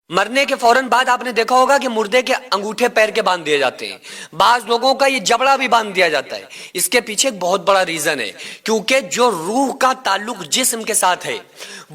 مرنے کے فوراً بعد آپ نے دیکھا ہوگا کہ مردے کے انگوٹھے پیر کے باندھ دیے جاتے ہیں، بعض لوگوں کا یہ جبڑا بھی باندھ دیا جاتا ہے۔ اس کے پیچھے ایک بہت بڑا ریزن ہے، کیونکہ جو روح کا تعلق جسم کے ساتھ ہے،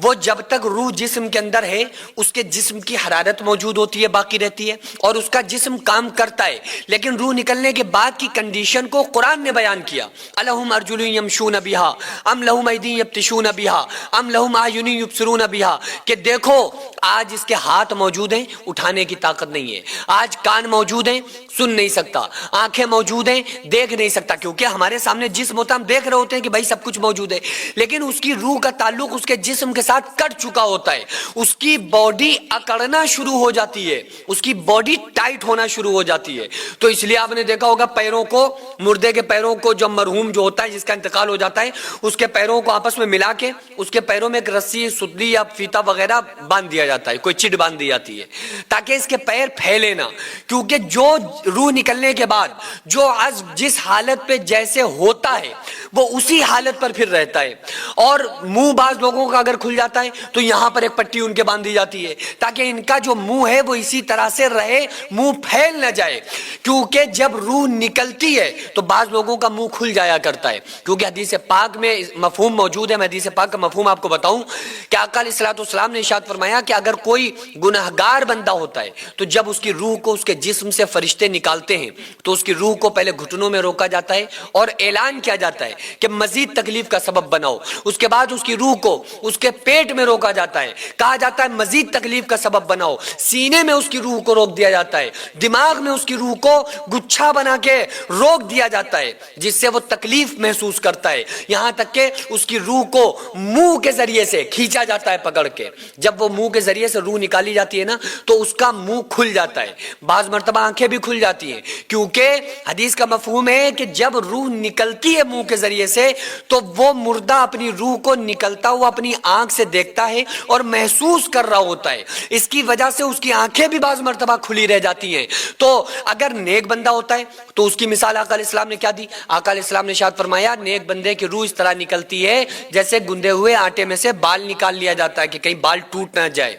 وہ جب تک روح جسم کے اندر ہے اس کے جسم کی حرارت موجود ہوتی ہے، باقی رہتی ہے، اور اس کا جسم کام کرتا ہے، لیکن روح نکلنے کے بعد کی کنڈیشن کو قرآن نے بیان کیا۔ الہم ارجل یمشون بہا ام لہم ایدی یبطشون بہا ام لہم اعین یبصرون بہا، کہ دیکھو آج اس کے ہاتھ موجود ہیں، اٹھانے کی طاقت نہیں ہے، آج کان موجود ہیں، سن نہیں سکتا، آنکھیں موجود ہیں، دیکھ نہیں سکتا، کیونکہ ہمارے سامنے جسم ہوتا ہے، ہم دیکھ رہے ہوتے ہیں کہ بھائی سب کچھ موجود ہے، لیکن اس کی روح کا تعلق اس کے جسم کے ساتھ کٹ چکا ہوتا ہے، اس کی باڈی اکڑنا شروع ہو جاتی ہے، اس کی باڈی ٹائٹ ہونا شروع ہو جاتی ہے۔ تو اس لیے آپ نے دیکھا ہوگا پیروں کو، مردے کے پیروں کو، جو مرحوم جو ہوتا ہے جس کا انتقال ہو جاتا ہے، اس کے پیروں کو آپس میں ملا کے اس کے پیروں میں ایک رسی، سدلی یا فیتا وغیرہ باندھ دیا جاتا ہے، کوئی چٹ باندھ دی جاتی ہے تاکہ اس کے پیر پھیلے نہ، کیونکہ جو روح نکلنے کے بعد جو عزم جس حالت پہ جیسے ہوتا ہے وہ اسی حالت پر پھر رہتا ہے۔ اور منہ بعض لوگوں کا اگر کھل جاتا ہے تو یہاں پر ایک پٹی ان کے باندھ دی جاتی ہے تاکہ ان کا جو منہ ہے وہ اسی طرح سے رہے، منہ پھیل نہ جائے، کیونکہ جب روح نکلتی ہے تو بعض لوگوں کا منہ کھل جایا کرتا ہے، کیونکہ حدیث پاک میں مفہوم موجود ہے۔ میں حدیث پاک کا مفہوم آپ کو بتاؤں کہ آقا علیہ الصلوۃ والسلام نے ارشاد فرمایا کہ اگر کوئی گنہگار بندہ ہوتا ہے تو جب اس کی روح کو اس کے جسم سے فرشتے نکالتے ہیں تو اس کی روح کو پہلے گھٹنوں میں روکا جاتا ہے اور اعلان کیا جاتا ہے کہ مزید تکلیف کا سبب بناؤ، اس کے بعد اس کی روح کو اس کے پیٹ میں روکا جاتا ہے، کہا جاتا ہے مزید تکلیف کا سبب بناؤ، سینے میں اس کی روح کو روک دیا جاتا ہے، دماغ میں اس کی روح کو گچھا بنا کے روک دیا جاتا ہے جس سے وہ تکلیف محسوس کرتا ہے، یہاں تک کہ اس کی روح کو منہ کے ذریعے سے کھینچا جاتا ہے پکڑ کے۔ جب وہ منہ کے ذریعے سے روح نکالی جاتی ہے نا تو اس کا منہ کھل جاتا ہے، بعض مرتبہ آنکھیں بھی کھل جاتی ہیں، کیونکہ حدیث کا مفہوم ہے کہ جب روح نکلتی ہے منہ کے ذریعے سے تو وہ مردہ اپنی روح کو نکلتا ہوا اپنی آنکھ سے دیکھتا ہے اور محسوس کر رہا ہوتا ہے، اس کی وجہ سے اس کی آنکھیں بھی بعض مرتبہ کھلی رہ جاتی ہیں۔ تو اگر نیک بندہ ہوتا ہے تو اس کی مثال آقا علیہ السلام نے کیا دی؟ آقا علیہ السلام نے ارشاد فرمایا نیک بندے کی روح اس طرح نکلتی ہے جیسے گندے ہوئے آٹے میں سے بال نکال لیا جاتا ہے کہ کہیں بال ٹوٹ نہ جائے،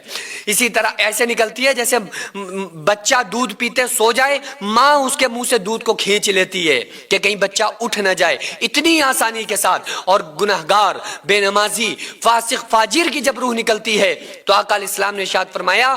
اسی طرح ایسے نکلتی ہے جیسے بچہ دودھ پیتے سو جائے، ماں اس کے منہ سے دودھ کو کھینچ لیتی ہے کہ کہیں بچہ اٹھ نہ جائے، اتنی آسانی کے ساتھ۔ اور گنہگار، بے نمازی، فاسق، فاجر کی جب روح نکلتی ہے تو آقا علیہ السلام نے ارشاد فرمایا